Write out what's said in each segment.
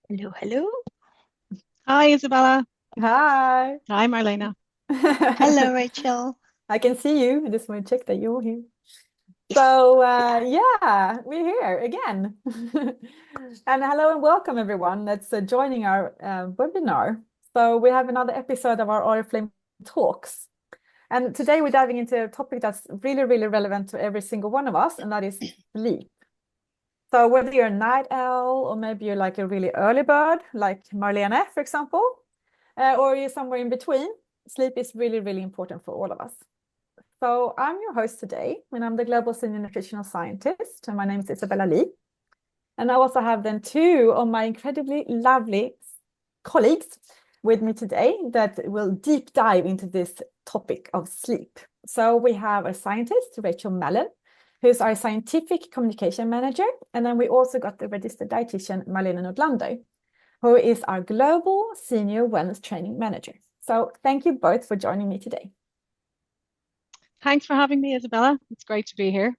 Hello, hello. Hi, Isabella. Hi. Hi, Marlena. Hello, Rachel. I can see you. I just want to check that you're here. Yes. So, yeah, we're here again. And hello and welcome everyone that's joining our webinar. So, we have another episode of our Oriflame talks. And today we're diving into a topic that's really, really relevant to every single one of us, and that is sleep. So, whether you're a night owl or maybe you're like a really early bird, like Marlene, for example, or you're somewhere in between, sleep is really, really important for all of us. So I'm your host today, and I'm the Global Senior Nutritional Scientist, and my name is Isabella Lee. And I also have then two of my incredibly lovely colleagues with me today that will deep dive into this topic of sleep. So we have a scientist, Rachel Mallon, who's our scientific communication manager. And then we also got the registered dietitian, Marlene Nordlander, who is our global senior wellness training manager. So thank you both for joining me today. Thanks for having me, Isabella. It's great to be here.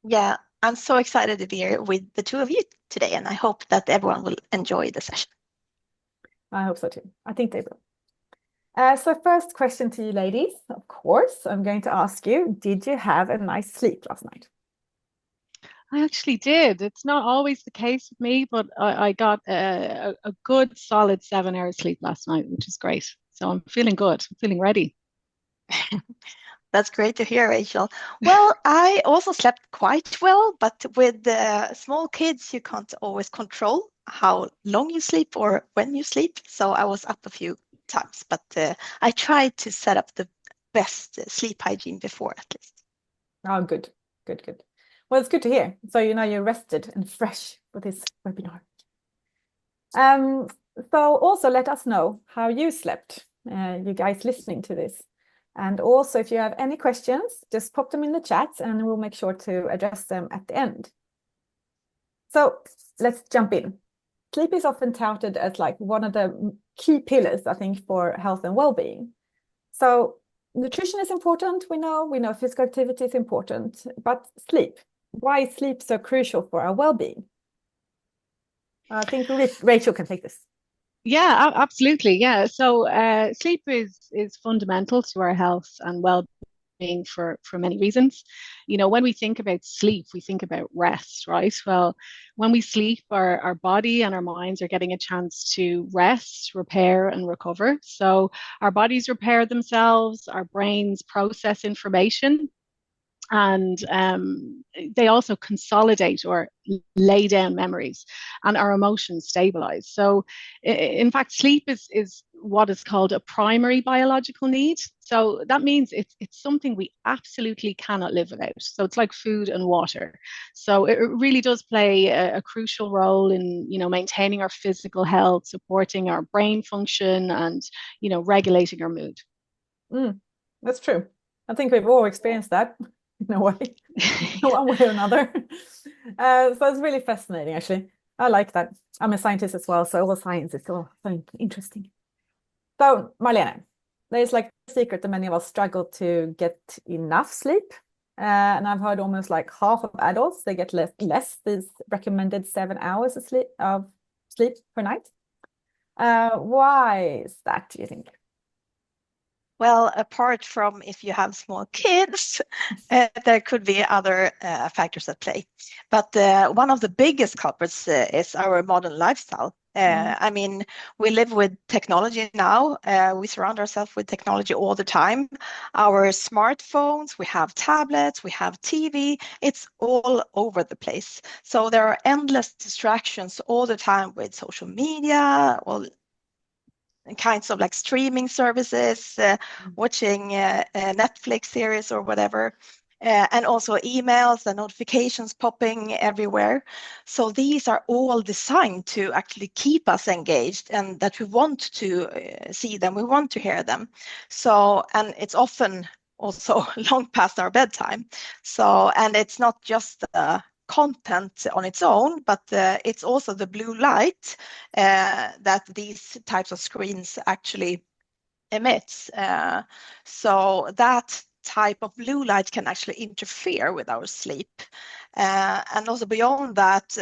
Yeah, I'm so excited to be here with the two of you today, and I hope that everyone will enjoy the session. I hope so too. I think they will. So first question to you ladies, of course, I'm going to ask you, did you have a nice sleep last night? I actually did. It's not always the case with me, but I got a good solid 7 hours sleep last night, which is great. So I'm feeling good. I'm feeling ready. That's great to hear, Rachel. Well, I also slept quite well, but with small kids, you can't always control how long you sleep or when you sleep. So I was up a few times, but I tried to set up the best sleep hygiene before at least. Oh, good, good, good. Well, it's good to hear. So you know you're rested and fresh for this webinar. Um, so also let us know how you slept, you guys listening to this. And also, if you have any questions, just pop them in the chat and we'll make sure to address them at the end. So let's jump in. Sleep is often touted as like one of the key pillars, I think, for health and well-being. So nutrition is important, we know physical activity is important, but sleep, why is sleep so crucial for our well-being? I think Rachel can take this. Yeah, absolutely. Yeah. So sleep is fundamental to our health and well-being for many reasons. You know, when we think about sleep, we think about rest, right? Well, when we sleep, our body and our minds are getting a chance to rest, repair, and recover. So our bodies repair themselves, our brains process information, and they also consolidate or lay down memories, and our emotions stabilize. So in fact, sleep is what is called a primary biological need. So that means it's something we absolutely cannot live without. So it's like food and water. So it really does play a crucial role in, you know, maintaining our physical health, supporting our brain function, and, you know, regulating our mood. That's true. I think we've all experienced that in a way, one way or another. So it's really fascinating, actually. I like that. I'm a scientist as well, so all science is so interesting. So, Marlene, there's like a secret that many of us struggle to get enough sleep. And I've heard almost like half of adults, they get less this recommended 7 hours of sleep per night. Why is that, do you think? Well, apart from if you have small kids, there could be other factors at play. But one of the biggest culprits is our modern lifestyle. I mean, we live with technology now. We surround ourselves with technology all the time. Our smartphones, we have tablets, we have TV. It's all over the place. So there are endless distractions all the time with social media, well, kinds of like streaming services, watching Netflix series or whatever, and also emails and notifications popping everywhere. So these are all designed to actually keep us engaged and that we want to see them, we want to hear them. So, and it's often also long past our bedtime. So, and it's not just content on its own, but it's also the blue light that these types of screens actually emits. So that type of blue light can actually interfere with our sleep. And also beyond that,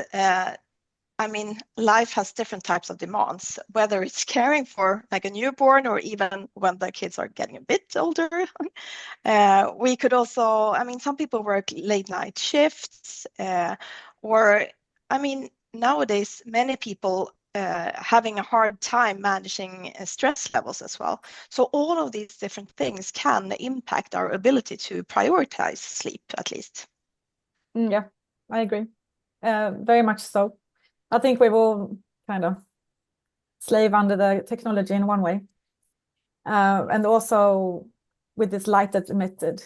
I mean, life has different types of demands, whether it's caring for like a newborn or even when the kids are getting a bit older. We could also, I mean, some people work late night shifts, or, I mean, nowadays, many people having a hard time managing stress levels as well. So all of these different things can impact our ability to prioritize sleep, at least. Yeah, I agree. Very much so. I think we've all kind of slave under the technology in one way. And also with this light that's emitted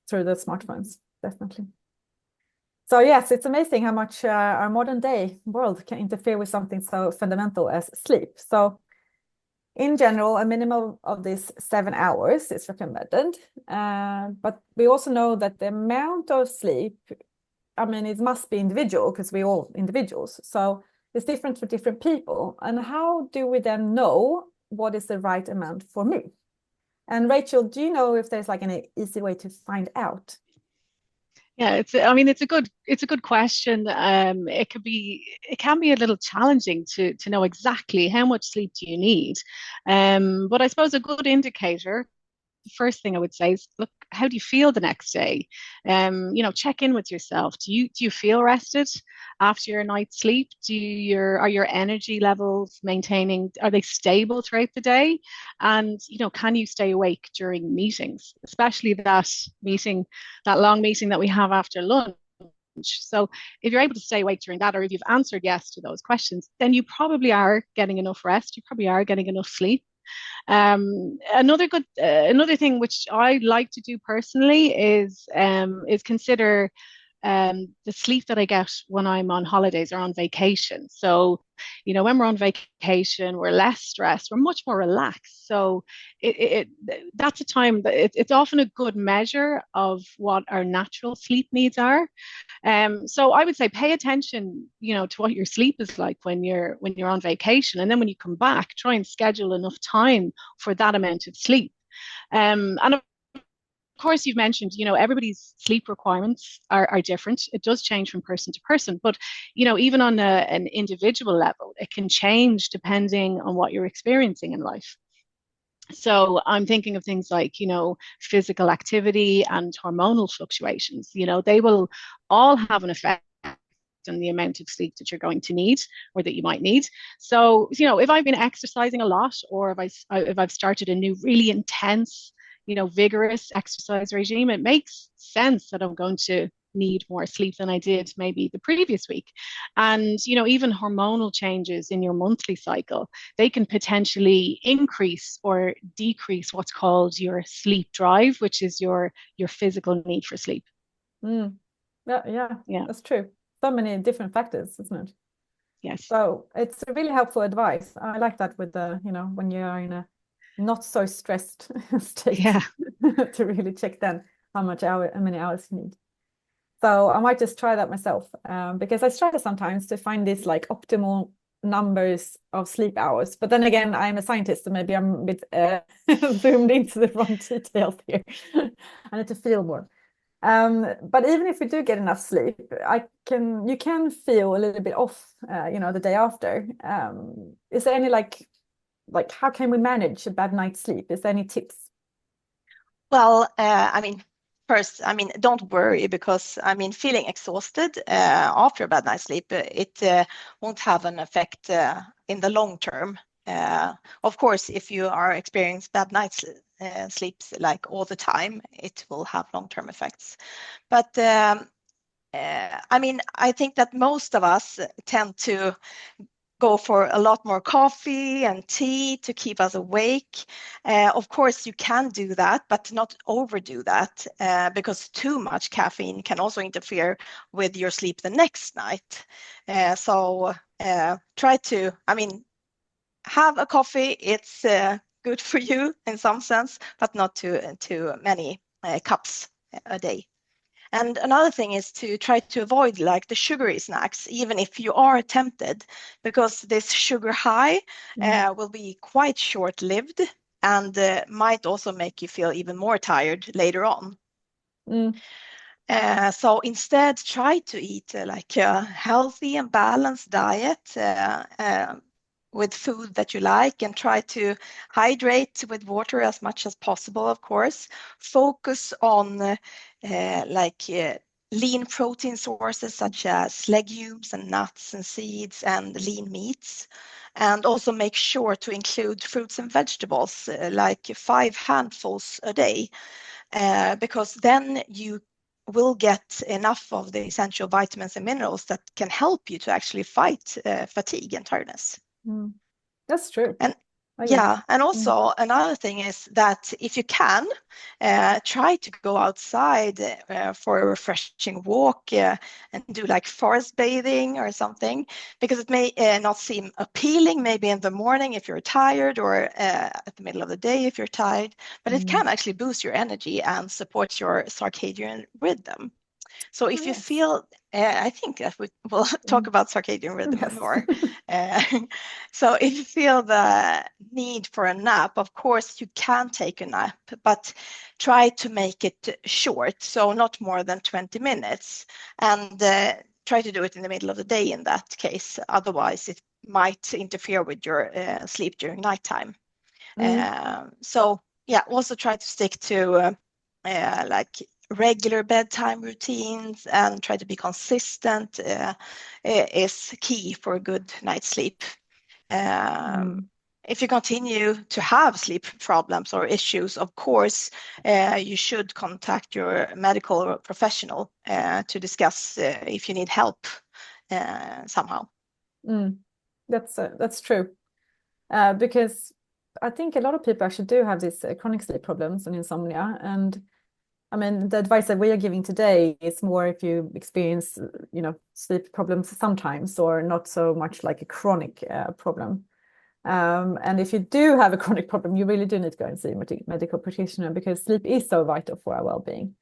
through the smartphones, definitely. So yes, it's amazing how much our modern day world can interfere with something so fundamental as sleep. So in general, a minimum of these 7 hours is recommended. But we also know that the amount of sleep, I mean, it must be individual because we're all individuals. So it's different for different people. And how do we then know what is the right amount for me? And Rachel, do you know if there's like an easy way to find out? Yeah, it's a good question. It can be a little challenging to know exactly how much sleep do you need. But I suppose a good indicator, the first thing I would say is, look, how do you feel the next day? Check in with yourself. Do you feel rested after your night's sleep? Are your energy levels maintaining? Are they stable throughout the day? And can you stay awake during meetings, especially that long meeting that we have after lunch? So if you're able to stay awake during that, or if you've answered yes to those questions, then you probably are getting enough rest. You probably are getting enough sleep. Another thing which I like to do personally is consider the sleep that I get when I'm on holidays or on vacation. So, when we're on vacation, we're less stressed, we're much more relaxed. So that's a time that it's often a good measure of what our natural sleep needs are. So I would say pay attention, to what your sleep is like when you're on vacation, and then when you come back, try and schedule enough time for that amount of sleep. And of course, you've mentioned, everybody's sleep requirements are different. It does change from person to person, but even on an individual level, it can change depending on what you're experiencing in life. So I'm thinking of things like, physical activity and hormonal fluctuations. They will all have an effect on the amount of sleep that you're going to need or that you might need. So, if I've been exercising a lot, or if I've started a new really intense, vigorous exercise regime, it makes sense that I'm going to need more sleep than I did maybe the previous week. And, even hormonal changes in your monthly cycle, they can potentially increase or decrease what's called your sleep drive, which is your physical need for sleep. Yeah, that's true. So many different factors, isn't it? Yes. So it's really helpful advice. I like that with the, when you're in a not so stressed state, to really check then how many hours you need. So I might just try that myself, because I struggle sometimes to find these like optimal numbers of sleep hours. But then again, I'm a scientist, so maybe I'm a bit zoomed into the wrong details here. I need to feel more. But even if we do get enough sleep, you can feel a little bit off, the day after. Is there any like how can we manage a bad night's sleep? Is there any tips? Well, first, don't worry, because feeling exhausted after a bad night's sleep, it won't have an effect in the long term. Of course, if you are experiencing bad night's sleeps like all the time, it will have long-term effects. But I think that most of us tend to go for a lot more coffee and tea to keep us awake. Of course, you can do that, but not overdo that, because too much caffeine can also interfere with your sleep the next night. So try to, have a coffee. It's good for you in some sense, but not too many cups a day. And another thing is to try to avoid like the sugary snacks, even if you are tempted, because this sugar high will be quite short-lived and might also make you feel even more tired later on. So instead, try to eat like a healthy and balanced diet with food that you like, and try to hydrate with water as much as possible, of course. Focus on lean protein sources such as legumes and nuts and seeds and lean meats. And also make sure to include fruits and vegetables, like 5 handfuls a day, because then you will get enough of the essential vitamins and minerals that can help you to actually fight fatigue and tiredness. That's true. And yeah, and also another thing is that if you can, try to go outside for a refreshing walk and do like forest bathing or something, because it may not seem appealing maybe in the morning if you're tired, or at the middle of the day if you're tired, but it can actually boost your energy and support your circadian rhythm. So if you feel, I think that we will talk about circadian rhythm more. So if you feel the need for a nap, of course you can take a nap, but try to make it short, so not more than 20 minutes, and try to do it in the middle of the day in that case. Otherwise, it might interfere with your sleep during nighttime. So yeah, also try to stick to like regular bedtime routines, and try to be consistent is key for a good night's sleep. If you continue to have sleep problems or issues, of course, you should contact your medical professional to discuss if you need help somehow. That's true. Because I think a lot of people actually do have these chronic sleep problems and insomnia. And I mean, the advice that we are giving today is more if you experience, sleep problems sometimes, or not so much like a chronic problem. And if you do have a chronic problem, you really do need to go and see a medical practitioner, because sleep is so vital for our well-being.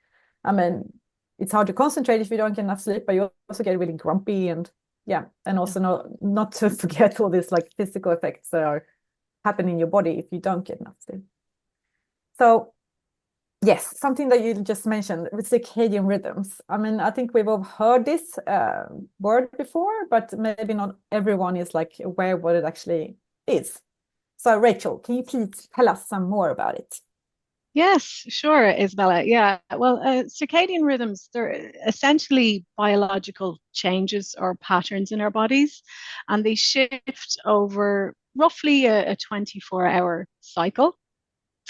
I mean, it's hard to concentrate if you don't get enough sleep, but you also get really grumpy, and also not to forget all these like physical effects that are happening in your body if you don't get enough sleep. So yes, something that you just mentioned with circadian rhythms. I mean, I think we've all heard this word before, but maybe not everyone is like aware what it actually is. So Rachel, can you please tell us some more about it? Yes, sure, Isabella. Yeah, well, circadian rhythms, they're essentially biological changes or patterns in our bodies, and they shift over roughly a 24-hour cycle.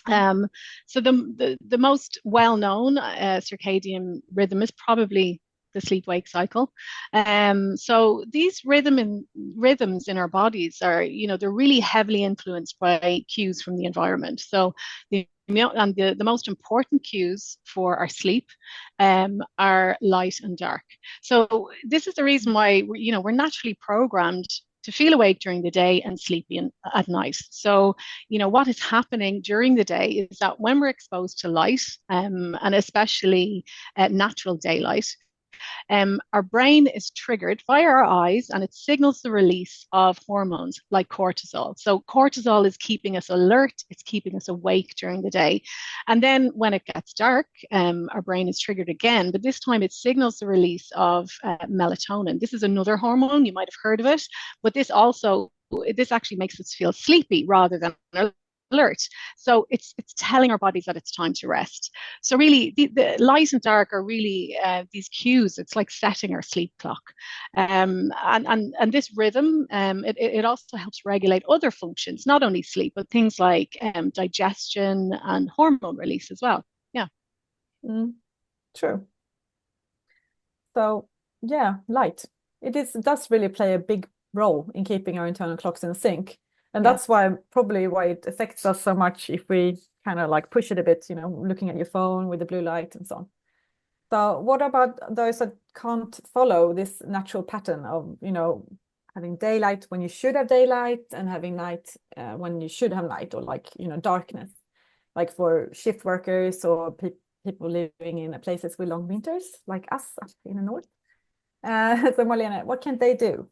So the most well-known circadian rhythm is probably the sleep-wake cycle. So these rhythms in our bodies are, they're really heavily influenced by cues from the environment. So the most important cues for our sleep are light and dark. So this is the reason why we're naturally programmed to feel awake during the day and sleepy at night. So, what is happening during the day is that when we're exposed to light, and especially natural daylight, our brain is triggered via our eyes, and it signals the release of hormones like cortisol. So cortisol is keeping us alert, it's keeping us awake during the day. And then when it gets dark, our brain is triggered again, but this time it signals the release of melatonin. This is another hormone, you might have heard of it, but this actually makes us feel sleepy rather than alert. So it's telling our bodies that it's time to rest. So really, the light and dark are really these cues. It's like setting our sleep clock, and this rhythm it also helps regulate other functions, not only sleep, but things like digestion and hormone release as well. Yeah. True. So yeah, light. It does really play a big role in keeping our internal clocks in sync. And that's probably why it affects us so much if we kind of like push it a bit, looking at your phone with the blue light and so on. So what about those that can't follow this natural pattern of, having daylight when you should have daylight, and having night when you should have night, or like, darkness, like for shift workers or people living in places with long winters like us up in the north. So Marlene, what can they do?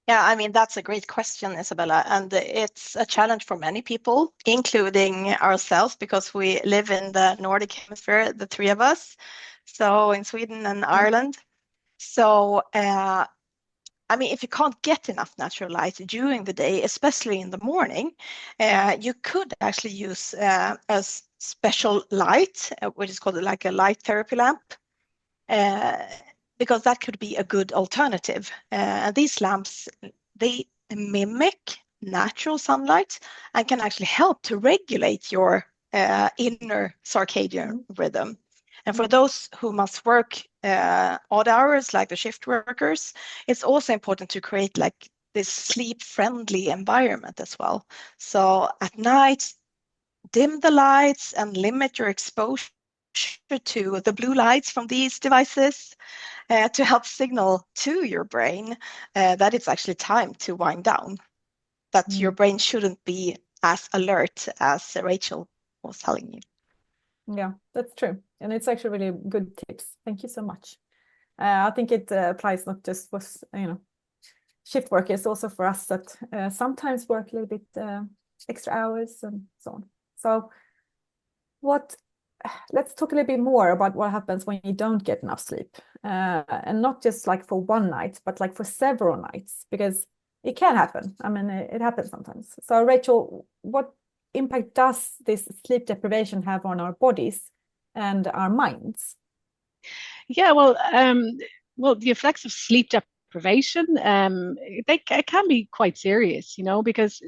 Yeah, I mean, that's a great question, Isabella. And it's a challenge for many people, including ourselves, because we live in the Nordic hemisphere, the three of us. So in Sweden and Ireland. So, I mean, if you can't get enough natural light during the day, especially in the morning, you could actually use a special light, which is called like a light therapy lamp. Because that could be a good alternative. These lamps, they mimic natural sunlight and can actually help to regulate your inner circadian rhythm. And for those who must work odd hours, like the shift workers, it's also important to create like this sleep-friendly environment as well. So at night, dim the lights and limit your exposure to the blue lights from these devices to help signal to your brain that it's actually time to wind down, that your brain shouldn't be as alert as Rachel was telling you. Yeah, that's true. And it's actually really good tips. Thank you so much. I think it applies not just for, shift workers, also for us that sometimes work a little bit extra hours and so on. So let's talk a little bit more about what happens when you don't get enough sleep. And not just like for one night, but like for several nights, because it can happen. I mean, it happens sometimes. So Rachel, what impact does this sleep deprivation have on our bodies and our minds? Yeah, well, the effects of sleep deprivation, it can be quite serious, because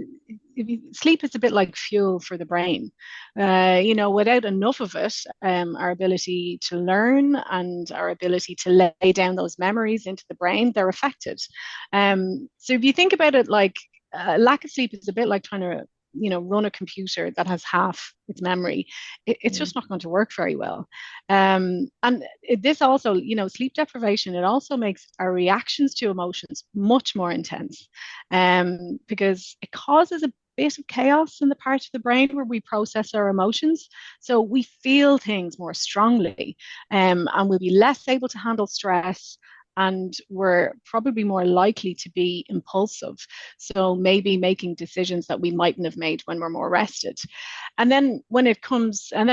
sleep is a bit like fuel for the brain. Without enough of it, our ability to learn and our ability to lay down those memories into the brain, they're affected. So if you think about it, like lack of sleep is a bit like trying to run a computer that has half its memory. It's just not going to work very well. And this also, sleep deprivation, it also makes our reactions to emotions much more intense, because it causes a bit of chaos in the part of the brain where we process our emotions. So we feel things more strongly, and we'll be less able to handle stress, and we're probably more likely to be impulsive. So maybe making decisions that we mightn't have made when we're more rested. And then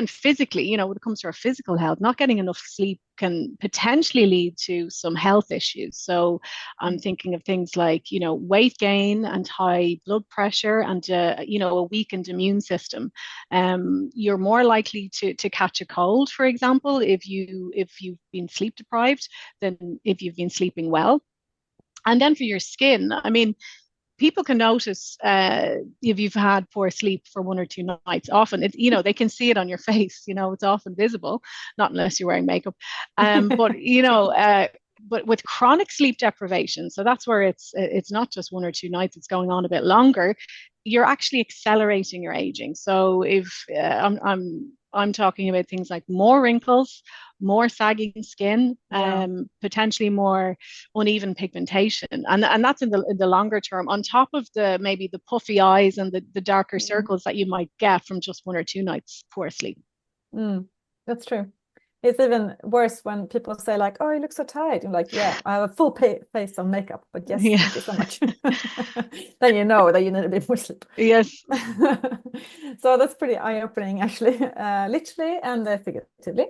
physically, when it comes to our physical health, not getting enough sleep can potentially lead to some health issues. So I'm thinking of things like, weight gain and high blood pressure and, a weakened immune system. You're more likely to catch a cold, for example, if you've been sleep deprived than if you've been sleeping well. And then for your skin, I mean, people can notice if you've had poor sleep for 1 or 2 nights. Often, they can see it on your face. It's often visible, not unless you're wearing makeup. But with chronic sleep deprivation, so that's where it's not just 1 or 2 nights; it's going on a bit longer. You're actually accelerating your aging. So if I'm talking about things like more wrinkles, more sagging skin, potentially more uneven pigmentation, and that's in the longer term. On top of maybe the puffy eyes and the darker circles that you might get from just 1 or 2 nights poor sleep. That's true. It's even worse when people say like, "Oh, you look so tired." I'm like, "Yeah, I have a full face of makeup, but yes, thank you so much." Then you know that you need a bit more sleep. Yes. So that's pretty eye-opening, actually, literally and figuratively.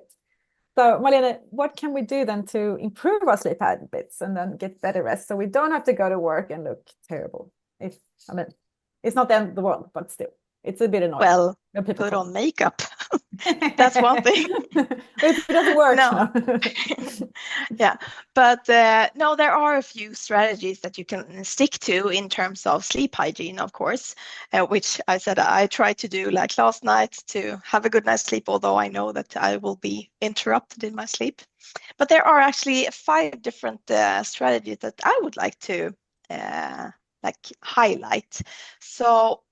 So, Marlene, what can we do then to improve our sleep habits and then get better rest so we don't have to go to work and look terrible? It's not the end of the world, but still, it's a bit annoying. Well, put on makeup. That's one thing. It doesn't work. No. Yeah, but no, there are a few strategies that you can stick to in terms of sleep hygiene, of course, which I said I tried to do like last night to have a good night's sleep, although I know that I will be interrupted in my sleep. But there are actually 5 different strategies that I would like to highlight. So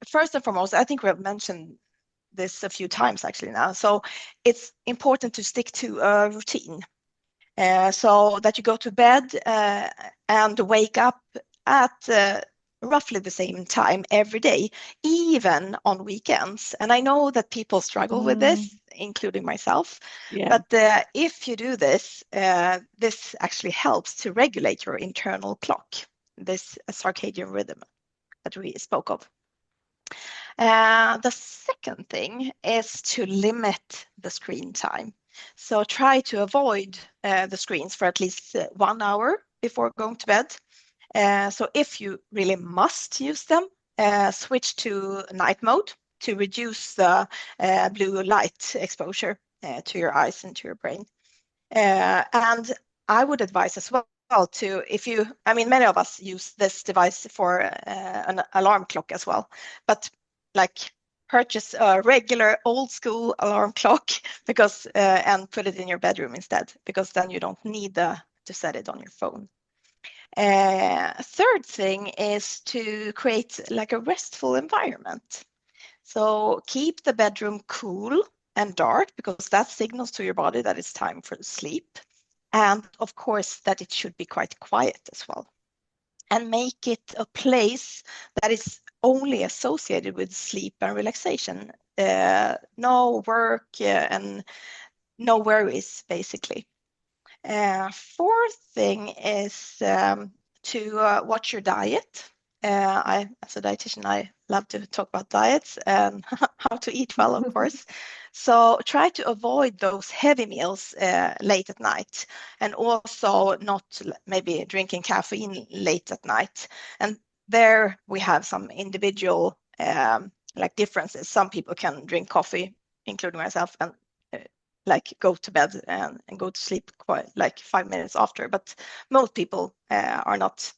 first and foremost, I think we have mentioned this a few times actually now. So it's important to stick to a routine so that you go to bed and wake up at roughly the same time every day, even on weekends. And I know that people struggle with this, including myself. Yeah. But if you do this, this actually helps to regulate your internal clock. this circadian rhythm that we spoke of. The second thing is to limit the screen time. So try to avoid the screens for at least 1 hour before going to bed. So if you really must use them, switch to night mode to reduce the blue light exposure to your eyes and to your brain. And I would advise as well to, many of us use this device for an alarm clock as well, but like purchase a regular old school alarm clock because and put it in your bedroom instead, because then you don't need to set it on your phone. Third thing is to create like a restful environment. So keep the bedroom cool and dark, because that signals to your body that it's time for sleep. And of course that it should be quite quiet as well. And make it a place that is only associated with sleep and relaxation. No work and no worries, basically. Fourth thing is to watch your diet. As a dietitian, I love to talk about diets and how to eat well, of course. So try to avoid those heavy meals late at night, and also not maybe drinking caffeine late at night. And there we have some individual like differences. Some people can drink coffee, including myself, and like go to bed and go to sleep quite like 5 minutes after, but most people are not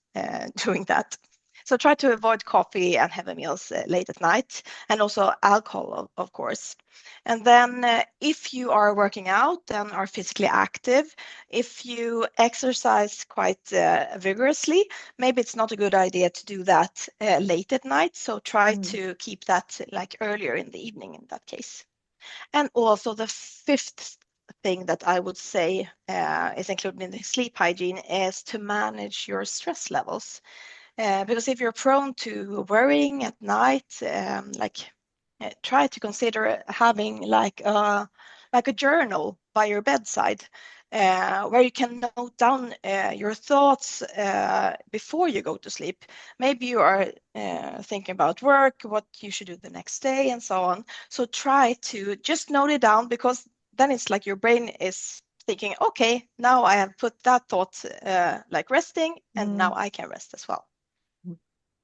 doing that. So try to avoid coffee and heavy meals late at night, and also alcohol, of course. And then if you are working out and are physically active, if you exercise quite vigorously, maybe it's not a good idea to do that late at night. So try to keep that like earlier in the evening in that case. And also the fifth thing that I would say is included in the sleep hygiene is to manage your stress levels. Because if you're prone to worrying at night, try to consider having like a journal by your bedside, where you can note down your thoughts before you go to sleep. Maybe you are thinking about work, what you should do the next day, and so on. So try to just note it down, because then it's like your brain is thinking, okay, now I have put that thought like resting, and now I can rest as well.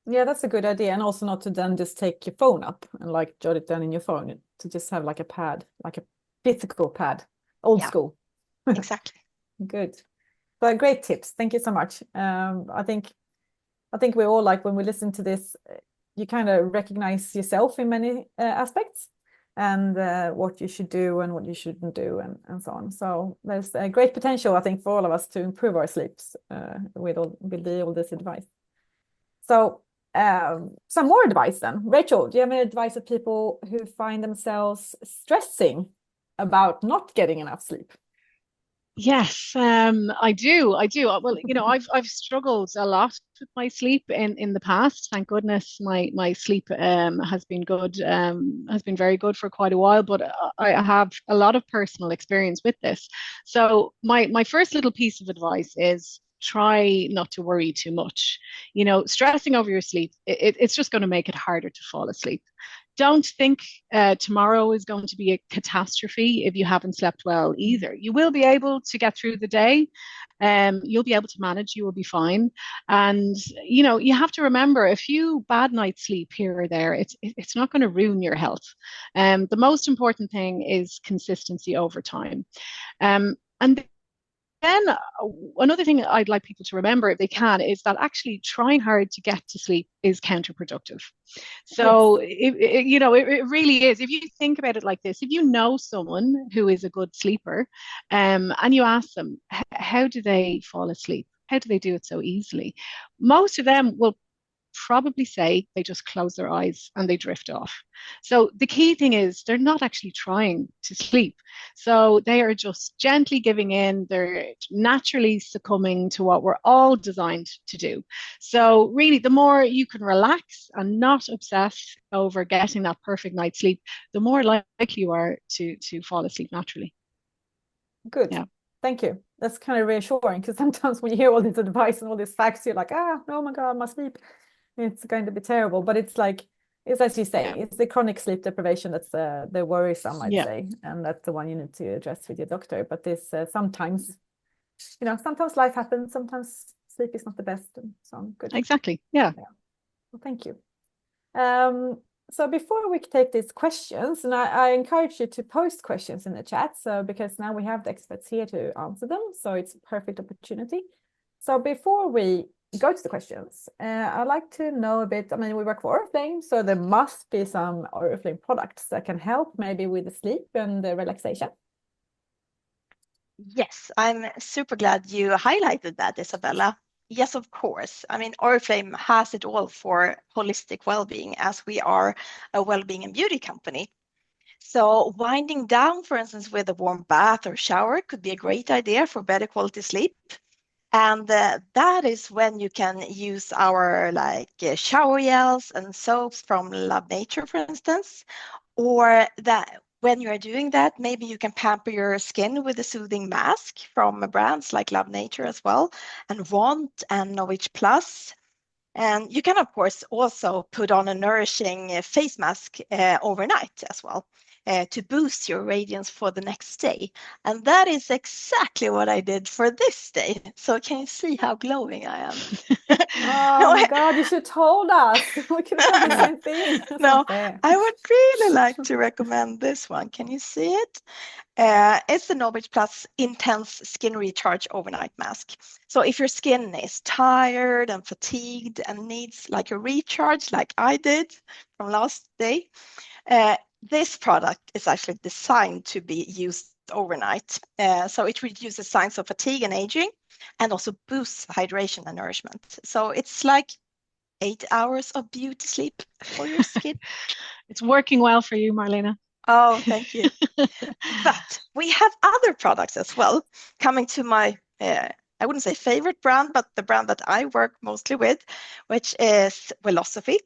Yeah, that's a good idea. And also not to then just take your phone up and like jot it down in your phone, to just have like a pad, like a physical pad, old school. Exactly. Good. But great tips. Thank you so much. I think we all, like, when we listen to this, you kind of recognize yourself in many aspects, and what you should do and what you shouldn't do, and so on. So there's a great potential, I think, for all of us to improve our sleeps with all this advice. So some more advice then. Rachel, do you have any advice for people who find themselves stressing about not getting enough sleep? Yes, I do. Well, I've struggled a lot with my sleep in the past. Thank goodness my sleep has been good, has been very good for quite a while, but I have a lot of personal experience with this. So my first little piece of advice is try not to worry too much. Stressing over your sleep, it's just going to make it harder to fall asleep. Don't think tomorrow is going to be a catastrophe if you haven't slept well either. You will be able to get through the day. You'll be able to manage. You will be fine. And you have to remember, a few bad nights sleep here or there, it's not going to ruin your health. The most important thing is consistency over time. And then another thing I'd like people to remember, if they can, is that actually trying hard to get to sleep is counterproductive. So it really is. If you think about it like this, if you know someone who is a good sleeper, and you ask them, how do they fall asleep? How do they do it so easily? Most of them will probably say they just close their eyes and they drift off. So the key thing is they're not actually trying to sleep. So they are just gently giving in. They're naturally succumbing to what we're all designed to do. So really, the more you can relax and not obsess over getting that perfect night's sleep, the more likely you are to fall asleep naturally. Good. Yeah. Thank you. That's kind of reassuring, because sometimes when you hear all this advice and all these facts, you're like, oh my God, my sleep, it's going to be terrible. But it's like, it's as you say, it's the chronic sleep deprivation that's the worrisome, I'd say, and that's the one you need to address with your doctor. But this sometimes, sometimes life happens, sometimes sleep is not the best, and so on. Good. Exactly. Yeah. Well, thank you. So before we take these questions, and I encourage you to post questions in the chat, so because now we have the experts here to answer them, so it's a perfect opportunity. So before we go to the questions, I'd like to know a bit. I mean, we work for Oriflame, so there must be some Oriflame products that can help maybe with the sleep and the relaxation. Yes, I'm super glad you highlighted that, Isabella. Yes, of course. I mean, Oriflame has it all for holistic well-being, as we are a well-being and beauty company. So winding down, for instance, with a warm bath or shower could be a great idea for better quality sleep. And that is when you can use our shower gels and soaps from Love Nature, for instance, or that when you are doing that, maybe you can pamper your skin with a soothing mask from brands like Love Nature as well, and Want and Novich Plus. And you can, of course, also put on a nourishing face mask overnight as well to boost your radiance for the next day. And that is exactly what I did for this day. So can you see how glowing I am? Oh my God, you should told us. We could have done the same thing. No, I would really like to recommend this one. Can you see it? It's the Novich Plus Intense Skin Recharge Overnight Mask. So if your skin is tired and fatigued and needs like a recharge like I did from last day, this product is actually designed to be used overnight. So it reduces signs of fatigue and aging, and also boosts hydration and nourishment. So it's like 8 hours of beauty sleep for your skin. It's working well for you, Marlene. Oh, thank you. But we have other products as well, coming to my, I wouldn't say favorite brand, but the brand that I work mostly with, which is Wellosophy.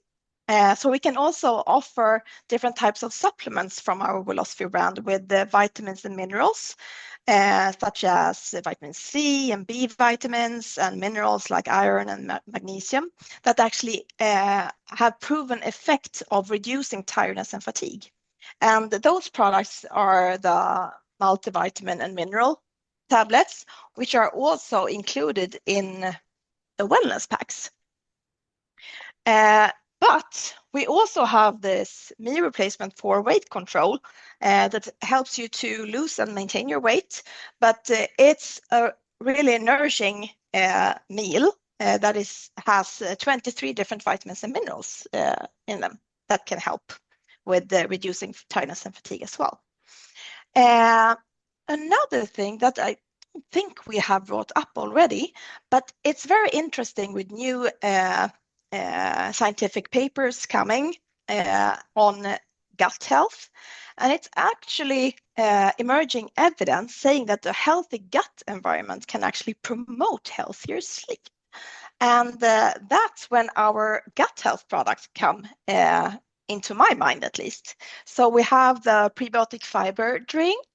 So we can also offer different types of supplements from our Wellosophy brand with the vitamins and minerals, such as vitamin C and B vitamins and minerals like iron and magnesium that actually have proven effect of reducing tiredness and fatigue. And those products are the multivitamin and mineral tablets, which are also included in the wellness packs. But we also have this meal replacement for weight control that helps you to lose and maintain your weight. But it's a really nourishing meal that has 23 different vitamins and minerals in them that can help with reducing tiredness and fatigue as well. Another thing that I don't think we have brought up already, but it's very interesting with new scientific papers coming on gut health. And it's actually emerging evidence saying that a healthy gut environment can actually promote healthier sleep. And that's when our gut health products come into my mind, at least. So we have the prebiotic fiber drink,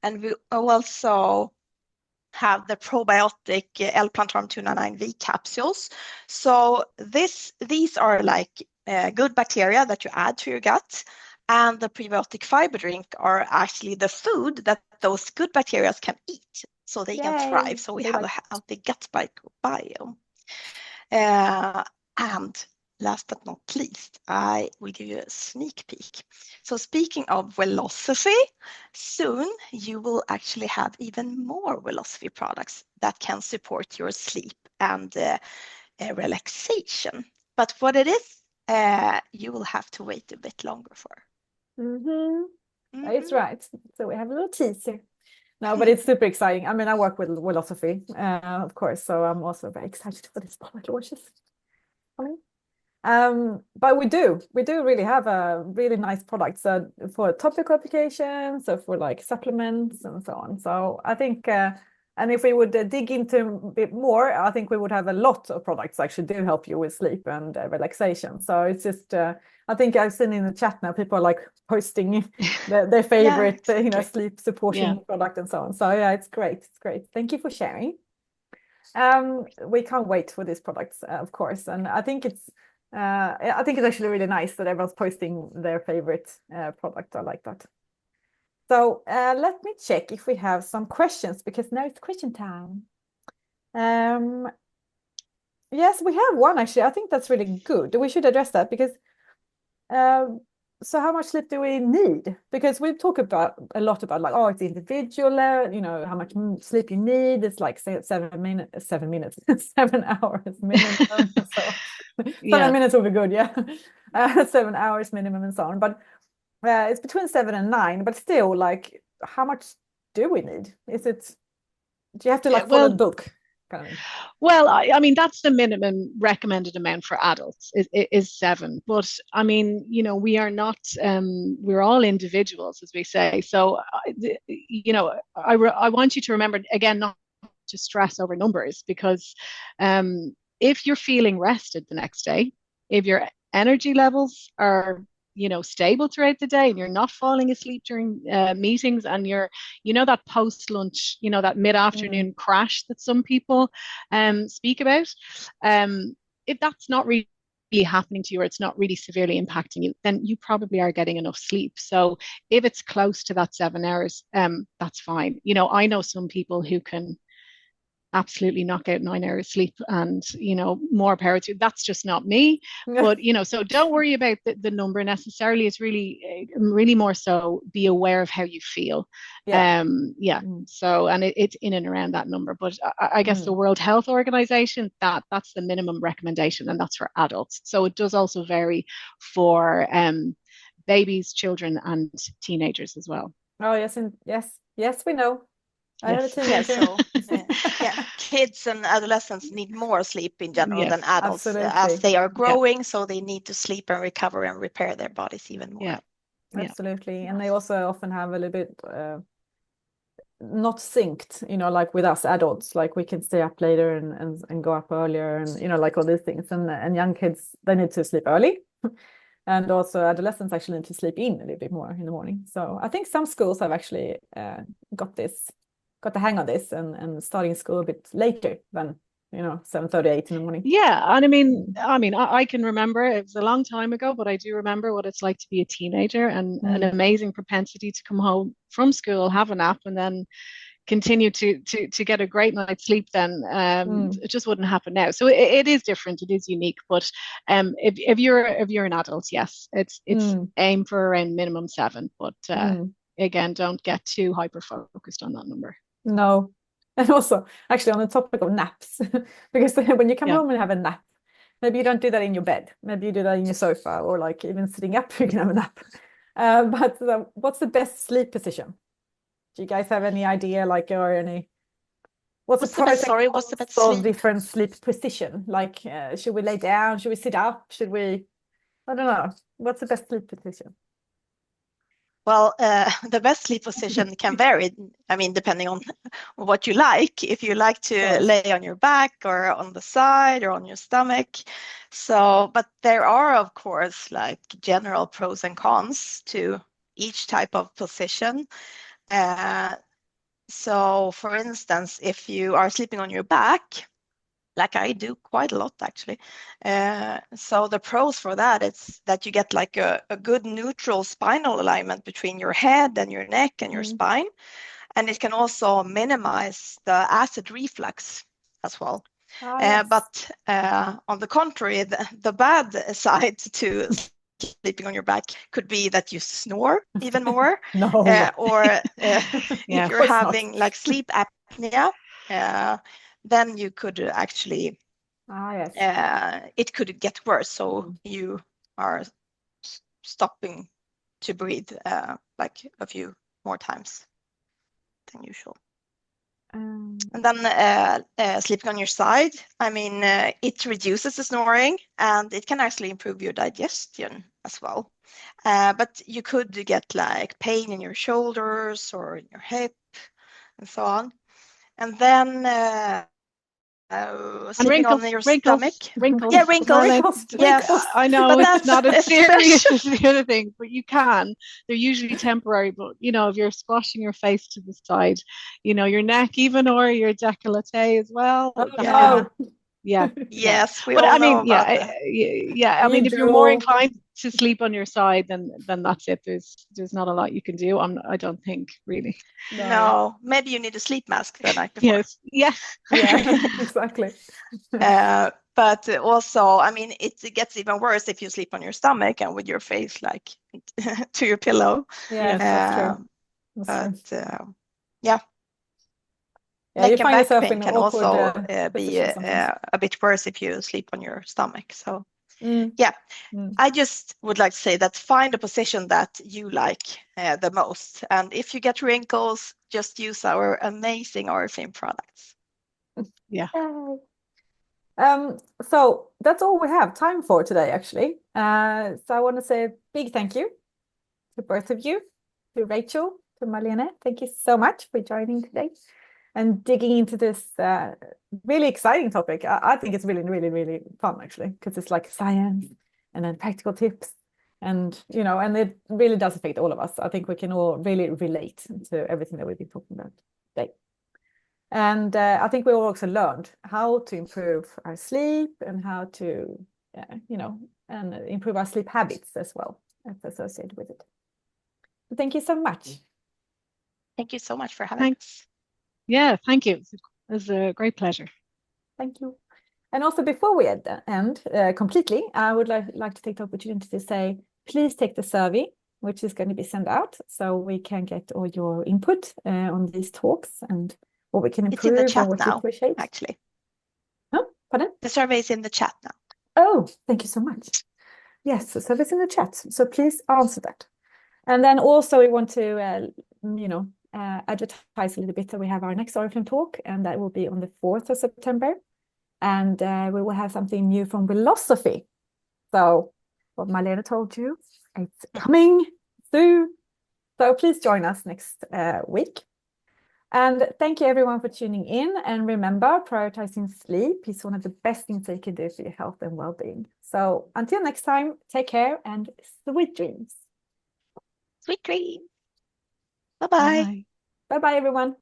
and we also have the probiotic L-Plantarm 299V capsules. So these are like good bacteria that you add to your gut, and the prebiotic fiber drink are actually the food that those good bacteria can eat, so they can thrive. So we have a healthy gut biome. And last but not least, I will give you a sneak peek. So speaking of Wellosophy, soon you will actually have even more Wellosophy products that can support your sleep and relaxation. But what it is, you will have to wait a bit longer for. It's right. So we have a little teaser. No, but it's super exciting. I mean, I work with Wellosophy, of course, so I'm also very excited for this product launches coming. But we do really have a really nice product, so for topical applications, so for like supplements and so on. So I think, and And if we would dig into a bit more, I think we would have a lot of products actually do help you with sleep and relaxation. So it's just, I think I've seen in the chat now, people are like posting their favorite, sleep supporting product and so on. So yeah, it's great. It's great. Thank you for sharing. We can't wait for these products, of course. And I think it's actually really nice that everyone's posting their favorite product. I like that. So let me check if we have some questions, because now it's question time. Yes, we have one actually. I think that's really good. We should address that because so how much sleep do we need? Because we've talked about a lot about like, oh, it's individual, how much sleep you need. It's like 7 minutes, 7 minutes, 7 hours minimum. So 7 minutes will be good, yeah. 7 hours minimum and so on. But it's between 7 and 9, but still, like, how much do we need? Do you have to like follow the book? Kind of? Well, I mean, that's the minimum recommended amount for adults is 7. But I mean, we are not, we're all individuals, as we say. So, I want you to remember, again, not to stress over numbers, because if you're feeling rested the next day, if your energy levels are stable throughout the day and you're not falling asleep during meetings, and you're that post lunch, that mid-afternoon crash that some people speak about, if that's not really happening to you, or it's not really severely impacting you, then you probably are getting enough sleep. So if it's close to that 7 hours, that's fine. I know some people who can absolutely knock out 9 hours sleep, and more power to. That's just not me. But so don't worry about the number necessarily. It's really more so be aware of how you feel. So, and it's in and around that number. But I guess the World Health Organization, that's the minimum recommendation, and that's for adults. So it does also vary for babies, children, and teenagers as well. Oh yes, and yes, we know. I have a teenager. Kids and adolescents need more sleep in general than adults, as they are growing, so they need to sleep and recover and repair their bodies even more. Absolutely. And they also often have a little bit not synced, like with us adults, like we can stay up later and go up earlier, and like all these things, and young kids, they need to sleep early. And also adolescents actually need to sleep in a little bit more in the morning. So I think some schools have actually got the hang of this and starting school a bit later than 7:38 in the morning. Yeah, and I mean, I can remember, it was a long time ago, but I do remember what it's like to be a teenager, and an amazing propensity to come home from school, have a nap, and then continue to get a great night's sleep. Then it just wouldn't happen now. So it is different, it is unique. But if you're an adult, yes, it's aim for around minimum 7. But again, don't get too hyper focused on that number. No. And also, actually, on the topic of naps, because when you come home and have a nap, maybe you don't do that in your bed. Maybe you do that in your sofa, or like even sitting up, you can have a nap. But what's the best sleep position? Do you guys have any idea, like, or any? What's the best sleep? Different sleep position? Like, should we lay down? Should we sit up? Should we? I don't know. What's the best sleep position? Well, the best sleep position can vary. I mean, depending on what you like. If you like to lay on your back, or on the side, or on your stomach. So, but there are, of course, like general pros and cons to each type of position. So, for instance, if you are sleeping on your back, like I do quite a lot actually. So the pros for that, it's that you get like a good neutral spinal alignment between your head and your neck and your spine. And it can also minimize the acid reflux as well. But on the contrary, the bad side to sleeping on your back could be that you snore even more. Or if you're having like sleep apnea, then you could actually, it could get worse. So you are stopping to breathe like a few more times than usual. And then sleeping on your side, I mean, it reduces the snoring, and it can actually improve your digestion as well. But you could get like pain in your shoulders or in your hip and so on. And then And sleeping on your stomach. wrinkles. Yeah, wrinkles. Yes, I know but it's not as that's serious as the other thing, but you can. They're usually temporary. But if you're squashing your face to the side, your neck even, or your décolleté as well. Oh, Yeah. no. Yeah. Yes, we But all I know mean, yeah, about that. yeah. I We mean, if you're more do. inclined to sleep on your side, then that's it. There's not a lot you can do. I don't think really. No, maybe you need a sleep mask the night before. Yes. Yeah. Yeah, exactly. But also, I mean, it gets even worse if you sleep on your stomach and with your face like to your pillow. Yes, that's true. That's true. But yeah, Yeah, you neck and find back yourself pain in can awkward also be positions sometimes. a bit worse if you sleep on your stomach. So Mm. yeah, Mm. I just would like to say that find a position that you like the most. And if you get wrinkles, just use our amazing Oriflame products. Yeah. So that's all we have time for today, actually. So I want to say a big thank you to both of you, to Rachel, to Marlene. Thank you so much for joining today and digging into this really exciting topic. I think it's really, really, really fun, actually, because it's like science and then practical tips. And, and it really does affect all of us. I think we can all really relate to everything that we've been talking about today. And I think we also learned how to improve our sleep and how to, and improve our sleep habits as well as associated with it. So thank you so much. Thank you so much for having us. Yeah, thank you. It was a great pleasure. Thank you. And also before we end completely, I would like to take the opportunity to say, please take the survey, which is going to be sent out so we can get all your input on these talks and what we can improve. It's in the chat and what now, you appreciate. actually. Oh, pardon? The survey is in the chat now. Oh, thank you so much. Yes, the survey is in the chat. So please answer that. And then also we want to, advertise a little bit that we have our next Oriflame talk, and that will be on the 4th of September. And we will have something new from philosophy. So what Marlene told you, it's coming soon. So please join us next week. And thank you everyone for tuning in. And remember, prioritizing sleep is one of the best things that you can do for your health and well-being. So until next time, take care and sweet dreams. Sweet dreams. Bye-bye. Bye-bye, everyone.